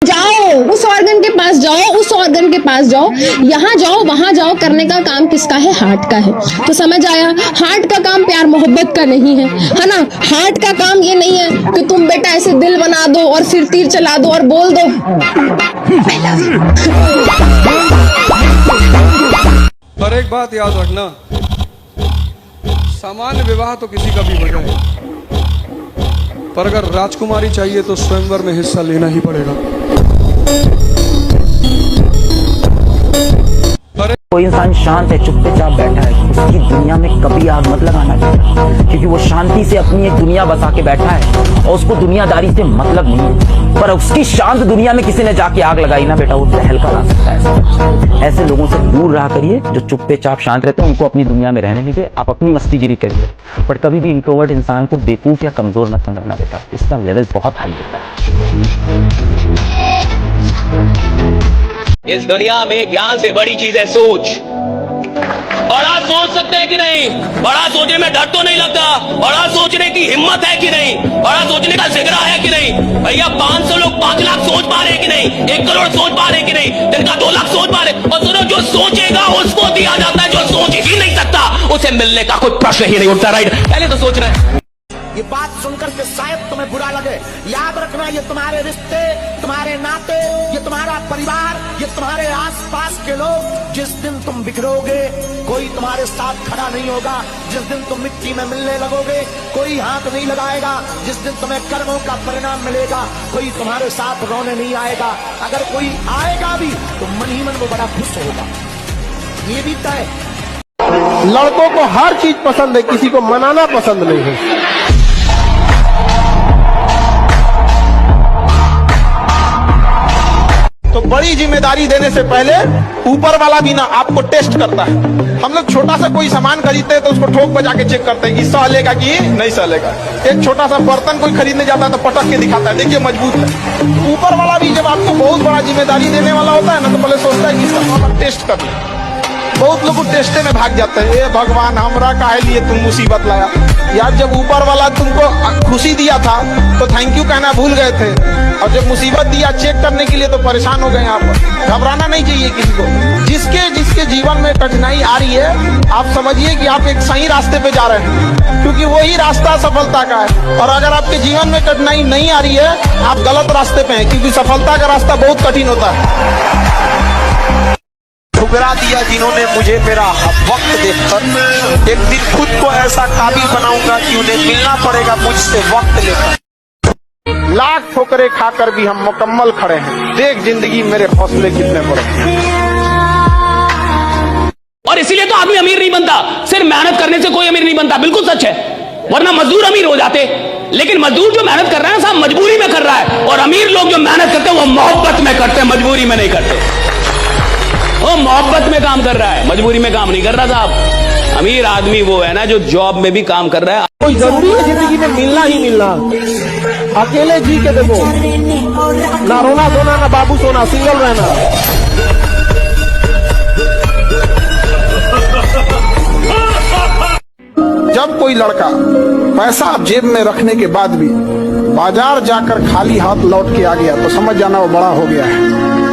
जाओ उस ऑर्गन के पास जाओ, उस ऑर्गन के पास जाओ, यहाँ जाओ वहां जाओ, करने का काम किसका है? हार्ट का है। तो समझ आया, हार्ट का काम प्यार मोहब्बत का नहीं है ना। हार्ट का काम ये नहीं है कि तुम बेटा ऐसे दिल बना दो और फिर तीर चला दो और बोल दो I love you। पर एक बात याद रखना, सामान्य विवाह तो किसी का भी हो जाए, पर अगर राजकुमारी चाहिए तो स्वयंवर में हिस्सा लेना ही पड़ेगा। कोई इंसान शांत है, चुपचाप बैठा है, उसकी दुनिया में कभी आग मत लगाना चाहिए, क्योंकि वो शांति से अपनी एक दुनिया बसा के बैठा है और उसको दुनियादारी से मतलब नहीं है। पर उसकी शांत दुनिया में किसी ने जाके आग लगाई ना बेटा, वो तहलका ला सकता है। ऐसे लोगों से दूर रहा करिए जो चुपचाप शांत रहते हैं, उनको अपनी दुनिया में रहने दीजिए, आप अपनी मस्तीगिरी करिए। पर कभी भी इंट्रोवर्ट इंसान को बेवकूफ या कमजोर मत समझना बेटा, इसका लेवल बहुत हाई होता है। इस दुनिया में ज्ञान से बड़ी चीज है सोच। बड़ा सोच सकते हैं कि नहीं? बड़ा सोचने में डर तो नहीं लगता? बड़ा सोचने की हिम्मत है कि नहीं? बड़ा सोचने का जिगरा है कि नहीं? भैया 500 लोग 5 लाख सोच पा रहे हैं कि नहीं? 1 करोड़ सोच पा रहे हैं कि नहीं? जिनका 2 लाख सोच पा रहे, और सुनो, जो सोचेगा उसको दिया जाता है, जो सोच ही नहीं सकता उसे मिलने का कोई प्रश्न ही नहीं उठता। राइट, पहले तो सोचना है। ये बात सुनकर के शायद तुम्हें बुरा लगे, याद रखना, ये तुम्हारे रिश्ते, तुम्हारे नाते, ये तुम्हारा परिवार, ये तुम्हारे आसपास के लोग, जिस दिन तुम बिखरोगे कोई तुम्हारे साथ खड़ा नहीं होगा। जिस दिन तुम मिट्टी में मिलने लगोगे कोई हाथ नहीं लगाएगा। जिस दिन तुम्हें कर्मों का परिणाम मिलेगा कोई तुम्हारे साथ रोने नहीं आएगा। अगर कोई आएगा भी तो मन ही मन वो बड़ा खुश होगा, ये भी तय। लड़कों को हर चीज पसंद है, किसी को मनाना पसंद नहीं है। तो बड़ी जिम्मेदारी देने से पहले ऊपर वाला भी ना आपको टेस्ट करता है। हम लोग छोटा सा कोई सामान खरीदते हैं तो उसको ठोक बजा के चेक करते हैं कि सहलेगा कि नहीं सहलेगा। एक छोटा सा बर्तन कोई खरीदने जाता है तो पटक के दिखाता है, देखिए मजबूत है। ऊपर वाला भी जब आपको बहुत बड़ा जिम्मेदारी देने वाला होता है ना, तो पहले सोचता है कि इसका टेस्ट कर ले। बहुत लोग टेस्टे में भाग जाते हैं, ए भगवान हमरा काहे लिए तुम मुसीबत लाया यार। जब ऊपर वाला तुमको खुशी दिया था तो थैंक यू कहना भूल गए थे, और जब मुसीबत दिया चेक करने के लिए तो परेशान हो गए आप। घबराना नहीं चाहिए किसी को। जिसके जीवन में कठिनाई आ रही है, आप समझिए कि आप एक सही रास्ते पे जा रहे हैं, क्योंकि वही रास्ता सफलता का है। और अगर आपके जीवन में कठिनाई नहीं आ रही है, आप गलत रास्ते पे हैं, क्योंकि सफलता का रास्ता बहुत कठिन होता है। ठुकरा दिया जिन्होंने मुझे मेरा वक्त देखकर, एक दिन खुद को ऐसा काबिल बनाऊंगा कि उन्हें मिलना पड़ेगा मुझसे वक्त लेकर। लाख ठोकरें खाकर भी हम मुकम्मल खड़े हैं, देख जिंदगी मेरे हौसले कितने बड़े हैं। और इसीलिए तो आदमी अमीर नहीं बनता, सिर्फ मेहनत करने से कोई अमीर नहीं बनता। बिल्कुल सच है, वरना मजदूर अमीर हो जाते। लेकिन मजदूर जो मेहनत कर रहा है साहब मजबूरी में कर रहा है, और अमीर लोग जो मेहनत करते हैं वो मोहब्बत में करते हैं, मजबूरी में नहीं करते। वो मोहब्बत में काम कर रहा है, मजबूरी में काम नहीं कर रहा साहब। अमीर आदमी वो है ना जो जॉब में भी काम कर रहा है। कोई जरूरी है जिंदगी में मिलना ही मिलना, अकेले जी के देखो, ना रोना धोना ना बाबू सोना, सिंगल रहना। जब कोई लड़का पैसा जेब में रखने के बाद भी बाजार जाकर खाली हाथ लौट के आ गया तो समझ जाना वो बड़ा हो गया है,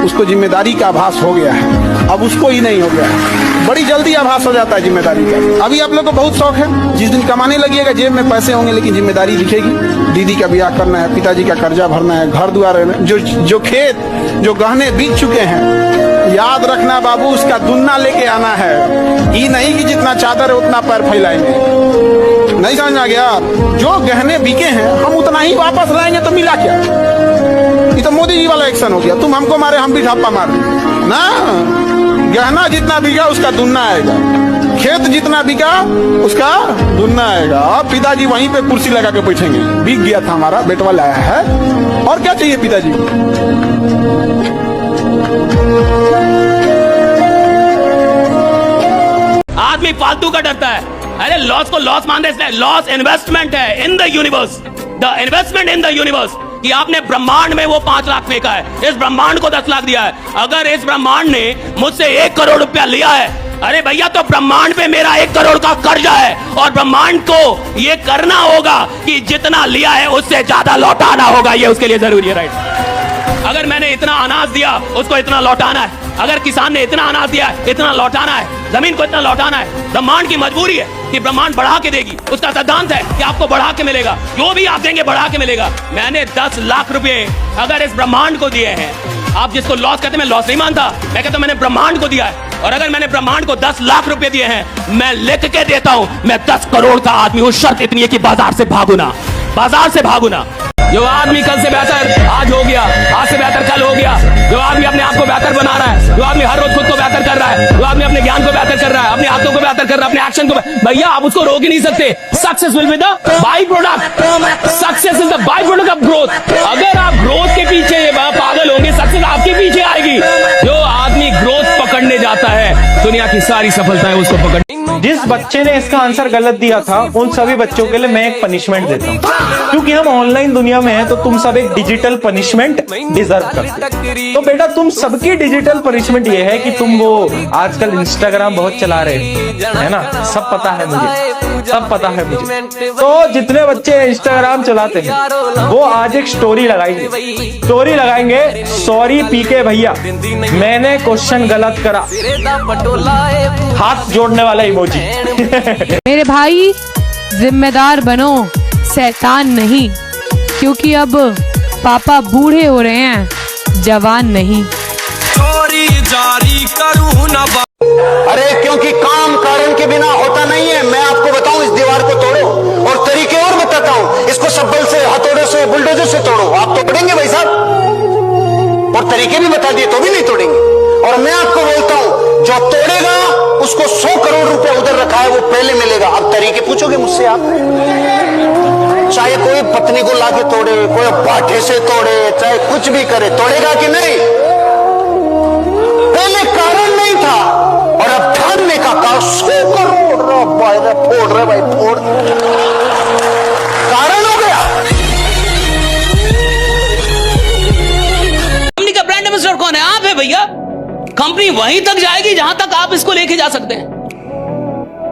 उसको जिम्मेदारी का आभास हो गया है। अब उसको ही नहीं हो गया है, बड़ी जल्दी आभास हो जाता है जिम्मेदारी का। अभी आप लोग को बहुत शौक है, जिस दिन कमाने लगिएगा जेब में पैसे होंगे लेकिन जिम्मेदारी दिखेगी। दीदी का ब्याह करना है, पिताजी का कर्जा भरना है, घर द्वार, जो खेत जो गहने बीत चुके हैं, याद रखना बाबू उसका दुन्ना लेके आना है। ये नहीं कि जितना चादर है उतना पैर फैलाएंगे, नहीं समझ आ गया। जो गहने बिके हैं हम उतना ही वापस लाएंगे तो मिला क्या? ये तो मोदी जी वाला एक्शन हो गया, तुम हमको मारे हम भी ढापा मार ना। गहना जितना बिका उसका दुन्ना आएगा, खेत जितना बिका उसका दुन्ना आएगा। पिताजी वहीं पे कुर्सी लगा के बैठेंगे, बिक गया था हमारा बेटवा लाया है, और क्या चाहिए पिताजी। आदमी फालतू का डरता है। अरे लॉस को लॉस मान दे, लॉस इन्वेस्टमेंट है in the universe, the investment in the universe. कि आपने ब्रह्मांड में वो 5 लाख फेंका है, इस ब्रह्मांड को 10 लाख दिया है। अगर इस ब्रह्मांड ने मुझसे 1 करोड़ रुपया लिया है, अरे भैया तो ब्रह्मांड पे मेरा 1 करोड़ का कर्जा है, और ब्रह्मांड को ये करना होगा कि जितना लिया है उससे ज्यादा लौटाना होगा, ये उसके लिए जरूरी है। राइट, अगर मैंने इतना अनाज दिया उसको इतना लौटाना है, अगर किसान ने इतना अनाज दिया है इतना लौटाना है, जमीन को इतना लौटाना है। ब्रह्मांड की मजबूरी है कि ब्रह्मांड बढ़ा के देगी, उसका सिद्धांत है कि आपको बढ़ा के मिलेगा, जो भी आप देंगे बढ़ा के मिलेगा। मैंने 10 लाख रुपए अगर इस ब्रह्मांड को दिए हैं, आप जिसको लॉस कहते हैं, मैं लॉस नहीं मानता, मैं कहता हूं मैंने ब्रह्मांड को दिया है। और अगर मैंने ब्रह्मांड को 10 लाख रुपए दिए हैं, मैं लिख के देता हूं मैं 10 करोड़ का आदमी हूं। शर्त इतनी है कि बाजार से भागू ना, बाजार से भागू ना। जो आदमी कल से बेहतर आज हो गया, आज से बेहतर कल हो गया, जो आदमी अपने आप को बेहतर बना रहा है, जो आदमी हर रोज खुद को बेहतर कर रहा है, जो आदमी अपने ज्ञान को बेहतर कर रहा है, अपने हाथों को बेहतर कर रहा है, अपने एक्शन को, भैया आप उसको रोक ही नहीं सकते। Success will be the by product, success is the by product of growth. अगर आप ग्रोथ के पीछे पागल होंगे, सक्सेस आपके पीछे आएगी। जो आदमी ग्रोथ पकड़ने जाता है, दुनिया की सारी सफलताएं उसको पकड़। जिस बच्चे ने इसका आंसर गलत दिया था, उन सभी बच्चों के लिए मैं एक पनिशमेंट देता हूँ, क्योंकि हम ऑनलाइन दुनिया में हैं, तो तुम सब एक डिजिटल पनिशमेंट डिजर्व करते हो। तो बेटा तुम सबकी डिजिटल पनिशमेंट ये है कि तुम वो आजकल इंस्टाग्राम बहुत चला रहे हो, है ना, सब पता है मुझे, सब पता है मुझे। तो जितने बच्चे इंस्टाग्राम चलाते हैं वो आज एक स्टोरी लगाएंगे, सॉरी पीके भैया मैंने क्वेश्चन गलत करा, हाथ जोड़ने वाला इमोजी। मेरे भाई जिम्मेदार बनो, शैतान नहीं, क्योंकि अब पापा बूढ़े हो रहे हैं, जवान नहीं। चोरी जारी करूं ना। अरे क्योंकि काम कारण के बिना होता नहीं है। मैं आपको बताऊं, इस दीवार को तोड़ो, और तरीके और बताता हूं, इसको सब्बल से, हथौड़े से, बुलडोजर से तोड़ो, आप तोड़ेंगे भाई साहब, और तरीके भी बता दिए तो भी नहीं तोड़ेंगे। और मैं आपको बोलता हूं, जो तोड़ेगा उसको 100 करोड़ रुपया उधर रखा है वो पहले मिलेगा। अब तरीके पूछोगे मुझसे आप, चाहे कोई पत्नी को लाके तोड़े, कोई बाटे से तोड़े, चाहे कुछ भी करे, तोड़ेगा कि नहीं? पहले कारण नहीं था और अब ठानने का काम 100 करोड़ फोड़ रहे भाई, फोड़, कारण हो गया। कंपनी का ब्रांड एम्बेसडर कौन है? आप है भैया। कंपनी वहीं तक जाएगी जहां तक आप इसको लेके जा सकते हैं।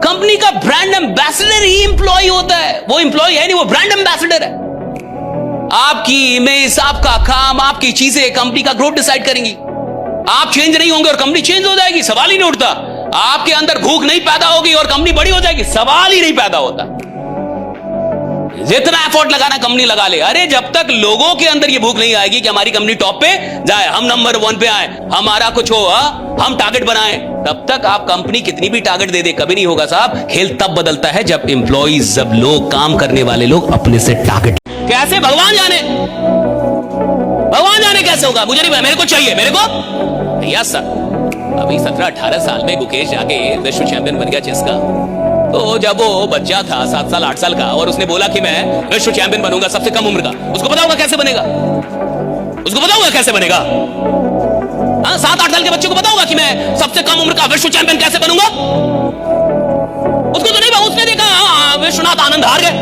कंपनी का ब्रांड एम्बेसडर ही इंप्लॉय होता है, वो इंप्लॉय है नहीं, वो ब्रांड एम्बेसडर है। आपकी इमेज, आपका काम, आपकी चीजें कंपनी का ग्रोथ डिसाइड करेंगी। आप चेंज नहीं होंगे और कंपनी चेंज हो जाएगी, सवाल ही नहीं उठता। आपके अंदर भूख नहीं पैदा होगी और कंपनी बड़ी हो जाएगी, सवाल ही नहीं पैदा होता। जितना एफर्ट लगाना कंपनी लगा ले, अरे जब तक लोगों के अंदर ये भूख नहीं आएगी कि हमारी कंपनी टॉप पे जाए, हम नंबर 1 पे आए, हमारा कुछ हो, हम टारगेट बनाए, तब तक आप कंपनी कितनी भी टारगेट दे दे कभी नहीं होगा साहब। खेल तब बदलता है जब एम्प्लॉइज, जब लोग, काम करने वाले लोग अपने से टारगेट। कैसे भगवान जाने, भगवान जाने कैसे होगा, मुझे नहीं, मेरे को चाहिए, मेरे को। यस सर, अभी 17-18 साल में गुकेश जाके विश्व चैंपियन बन गया चेस का। तो जब वो बच्चा था 7 साल 8 साल का, और उसने बोला कि मैं विश्व चैंपियन बनूंगा सबसे कम उम्र का, उसको पता होगा कैसे बनेगा, उसको पता होगा कैसे बनेगा। 7-8 साल के बच्चे को पता होगा कि मैं सबसे कम उम्र का विश्व चैंपियन कैसे बनूंगा? उसको तो नहीं, उसने देखा विश्वनाथ आनंद हार गए,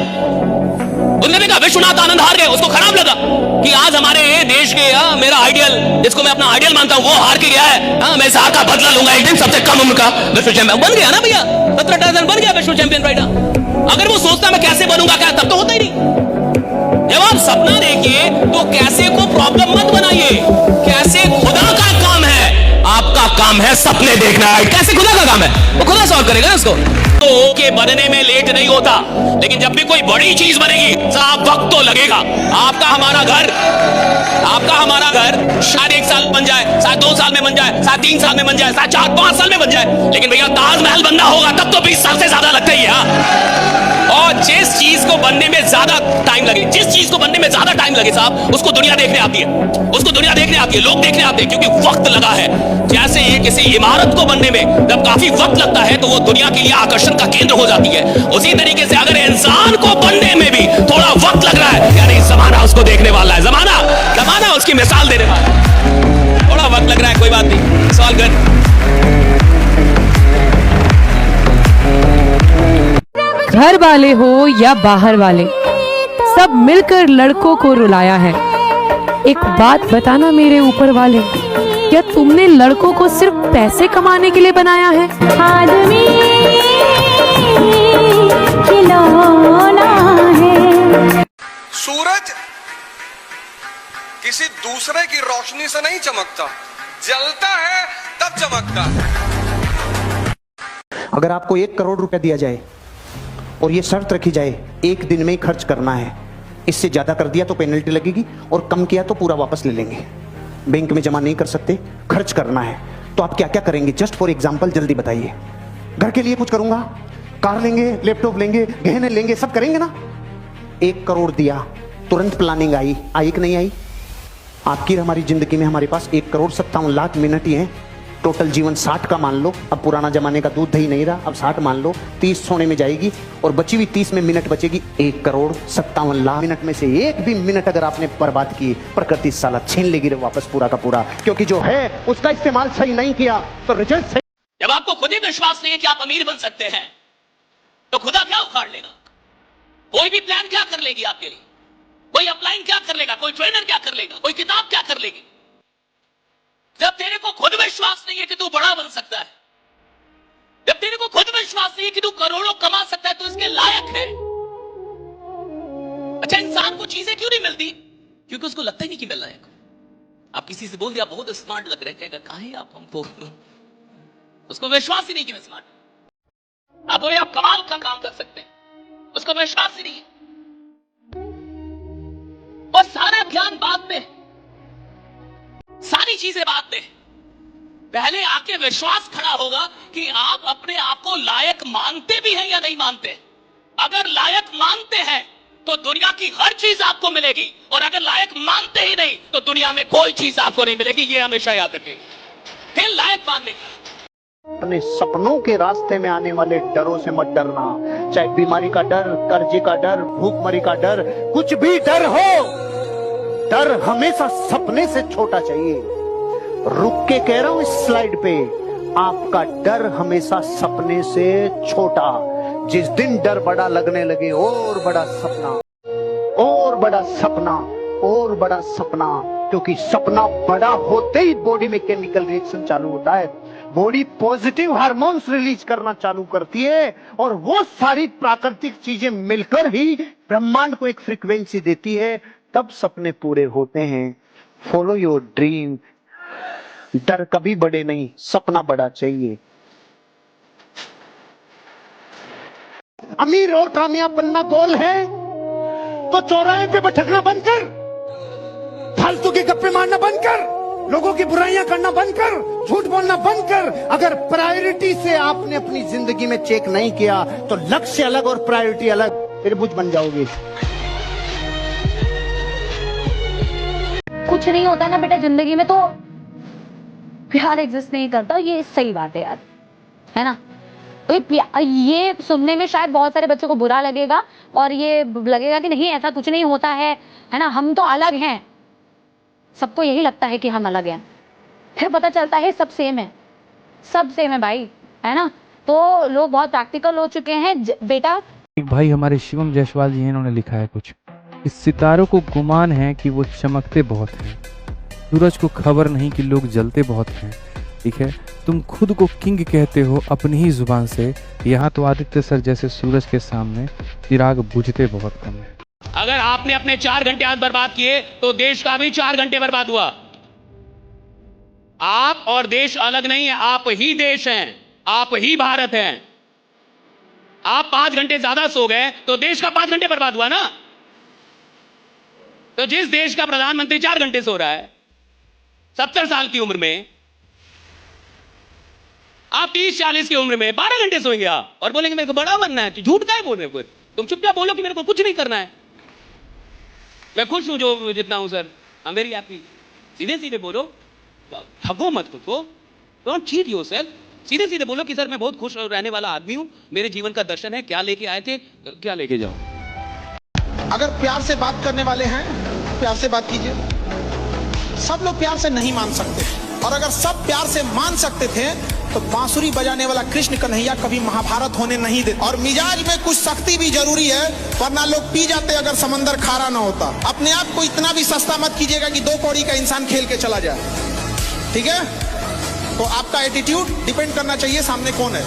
उसने देखा विश्वनाथ आनंद हार गए, उसको खराब लगा कि आज हमारे देश के मेरा आइडियल, जिसको मैं अपना आइडियल मानता हूं, वो हार के गया है। मैं इस हार का बदला लूंगा एक दिन, सबसे कम उम्र का विश्व चैंपियन बन गया ना भैया, 17-18 बन गया विश्व चैंपियन राइट। अगर वो सोचता मैं कैसे बनूंगा क्या, तब तो होता ही नहीं। जब आप सपना देखिए तो कैसे को प्रॉब्लम मत बनाइए, कैसे खुदा का काम है, आपका काम है सपने देखना। कैसे खुदा का काम है, वो खुदा सॉल्व करेगा ना उसको। तो के बनने में लेट नहीं होता, लेकिन जब भी कोई बड़ी चीज बनेगी साहब वक्त तो लगेगा। आपका हमारा घर, आपका हमारा घर शायद 1 साल बन जाए, शायद 2 साल में बन जाए, शायद 3 साल में बन जाए, शायद 4-5 साल में बन जाए, लेकिन भैया ताजमहल बनना होगा तब तो 20 साल से ज्यादा लगता ही है। और जिस चीज को बनने में ज्यादा टाइम लगे, जिस चीज को बनने में ज्यादा टाइम लगे साहब, उसको दुनिया देखने आती है, उसको दुनिया देखने आती है, लोग देखने आते हैं, क्योंकि वक्त लगा है। जैसे ये किसी इमारत को बनने में जब काफी वक्त लगता है तो वो दुनिया के लिए आकर्षण का केंद्र हो जाती है। उसी तरीके से अगर इंसान को बनने में भी थोड़ा वक्त लग रहा है, यानी जमाना उसको देखने वाला है, जमाना उसकी मिसाल देने वाला है। थोड़ा वक्त लग रहा है, कोई बात नहीं, सॉल्व कर। घर वाले हो या बाहर वाले, सब मिलकर लड़कों को रुलाया है। एक बात बताना मेरे ऊपर वाले, क्या तुमने लड़कों को सिर्फ पैसे कमाने के लिए बनाया है? आदमी खिलौना है। सूरज किसी दूसरे की रोशनी से नहीं चमकता, जलता है तब चमकता है। अगर आपको 1 करोड़ रुपया दिया जाए और ये शर्त रखी जाए 1 दिन में ही खर्च करना है, इससे ज्यादा कर दिया तो पेनल्टी लगेगी और कम किया तो पूरा वापस ले लेंगे, बैंक में जमा नहीं कर सकते, खर्च करना है, तो आप क्या क्या करेंगे? जस्ट फॉर एग्जांपल जल्दी बताइए। घर के लिए कुछ करूंगा, कार लेंगे, लैपटॉप लेंगे, गहने लेंगे, सब करेंगे ना। 1 करोड़ दिया, तुरंत प्लानिंग आई कि नहीं आई? आपकी हमारी जिंदगी में हमारे पास 1,57,00,000 मिनट ही हैं। टोटल जीवन 60 का मान लो, अब पुराना जमाने का दूध दही नहीं रहा, अब 60 मान लो, 30 सोने में जाएगी और बची हुई 30 में मिनट बचेगी। 1,57,00,000 मिनट में से एक भी मिनट अगर आपने बर्बाद की, प्रकृति साला छीन लेगी रे वापस पूरा का पूरा, क्योंकि जो है उसका इस्तेमाल सही नहीं किया तो रिजल्ट सही। जब आपको खुद ही विश्वास नहीं है कि आप अमीर बन सकते हैं, तो खुदा क्या उखाड़ लेगा? कोई भी प्लान क्या कर लेगी आपके लिए? कोई अपलाइन क्या कर लेगा? कोई ट्रेनर क्या कर लेगा? कोई किताब क्या कर लेगी? जब तेरे को खुद विश्वास नहीं है कि तू बड़ा बन सकता है, जब तेरे को खुद विश्वास नहीं है कि तू करोड़ों कमा सकता है, तो इसके लायक है। अच्छा, इंसान को चीजें क्यों नहीं मिलती? क्योंकि उसको लगता ही नहीं कि मैं लायक हूं। आप किसी से बोल दिया बहुत स्मार्ट लग रहे हैं, कहा है आप हमको, उसको विश्वास ही नहीं कि मैं स्मार्ट। आप बोले आप कमाल का काम कर सकते हैं, उसको विश्वास ही नहीं है। और सारा ज्ञान बाद में, सारी चीजें बाद में, पहले आके विश्वास खड़ा होगा कि आप अपने आप को लायक मानते भी हैं या नहीं मानते। अगर लायक मानते हैं तो दुनिया की हर चीज आपको मिलेगी, और अगर लायक मानते ही नहीं तो दुनिया में कोई चीज आपको नहीं मिलेगी। ये हमेशा याद रखें। फिर लायक मानने का, अपने सपनों के रास्ते में आने वाले डरों से मत डरना, चाहे बीमारी का डर, कर्जे का डर, भूखमरी का डर, कुछ भी डर हो, डर हमेशा सपने से छोटा चाहिए। रुक के कह रहा हूं इस स्लाइड पे, आपका डर हमेशा सपने से छोटा। जिस दिन डर बड़ा लगने लगे, और बड़ा सपना, और बड़ा सपना, और बड़ा सपना, क्योंकि सपना बड़ा होते ही बॉडी में केमिकल रिएक्शन चालू होता है, बॉडी पॉजिटिव हार्मोन्स रिलीज करना चालू करती है, और वो सारी प्राकृतिक चीजें मिलकर ही ब्रह्मांड को एक फ्रीक्वेंसी देती है, तब सपने पूरे होते हैं। Follow your dream. डर कभी बड़े नहीं, सपना बड़ा चाहिए। अमीर और कामयाब बनना गोल है तो चौराहे पे भटकना बंद कर, फालतू के गप्पे मारना बंद कर, लोगों की बुराइयां करना बंद कर, झूठ बोलना बंद कर। अगर प्रायोरिटी से आपने अपनी जिंदगी में चेक नहीं किया तो लक्ष्य अलग और प्रायोरिटी अलग, फिर बुझ बन जाओगे। कुछ नहीं होता ना बेटा जिंदगी में, तो प्यार एग्जिस्ट नहीं करता, ये सही बात है यार, है ना। तो ये सुनने में शायद बहुत सारे बच्चों को बुरा लगेगा, और ये लगेगा कि नहीं ऐसा कुछ नहीं होता है ना, हम तो अलग हैं। सबको यही लगता है कि हम अलग हैं, फिर पता चलता है सब सेम है, सब सेम है भाई, है ना। तो लोग बहुत प्रैक्टिकल हो चुके हैं बेटा। एक भाई हमारे शिवम जायसवाल जी हैं, इन्होंने लिखा है कुछ, इस सितारों को गुमान है कि वो चमकते बहुत हैं, सूरज को खबर नहीं कि लोग जलते बहुत हैं। ठीक है, तुम खुद को किंग कहते हो अपनी ही जुबान से, यहाँ तो आदित्य सर जैसे सूरज के सामने चिराग बुझते बहुत कम है। अगर आपने अपने 4 घंटे आज बर्बाद किए तो देश का भी 4 घंटे बर्बाद हुआ। आप और देश अलग नहीं है, आप ही देश हैं, आप ही भारत हैं। आप 5 घंटे ज्यादा सो गए तो देश का 5 घंटे बर्बाद हुआ ना। तो जिस देश का प्रधानमंत्री 4 घंटे सो रहा है 70 साल की उम्र में, आप 30-40 की उम्र में 12 घंटे सोएंगे आप, और बोलेंगे मेरे को बड़ा बनना है। झूठ क्या है बोल रहे हो? तुम चुपचाप बोलो कि मेरे को कुछ नहीं करना है, मैं खुश हूं जो जितना हूं sir, I am very happy. सीधे सीधे बोलो, ठगो मत खुद को, डोंट चीट योरसेल्फ। सीधे सीधे बोलो कि सर मैं बहुत खुश रहने वाला आदमी हूं, मेरे जीवन का दर्शन है, क्या लेके आए थे क्या लेके जाओ। अगर प्यार से बात करने वाले हैं, प्यार से बात कीजिए। सब लोग प्यार से नहीं मान सकते, और अगर सब प्यार से मान सकते थे तो बांसुरी बजाने वाला कृष्ण कन्हैया कभी महाभारत होने नहीं देते। और मिजाज में कुछ सख्ती भी जरूरी है, वरना लोग पी जाते अगर समंदर खारा ना होता। अपने आप को इतना भी सस्ता मत कीजिएगा कि 2 कौड़ी का इंसान खेल के चला जाए, ठीक है। तो आपका एटीट्यूड डिपेंड करना चाहिए सामने कौन है।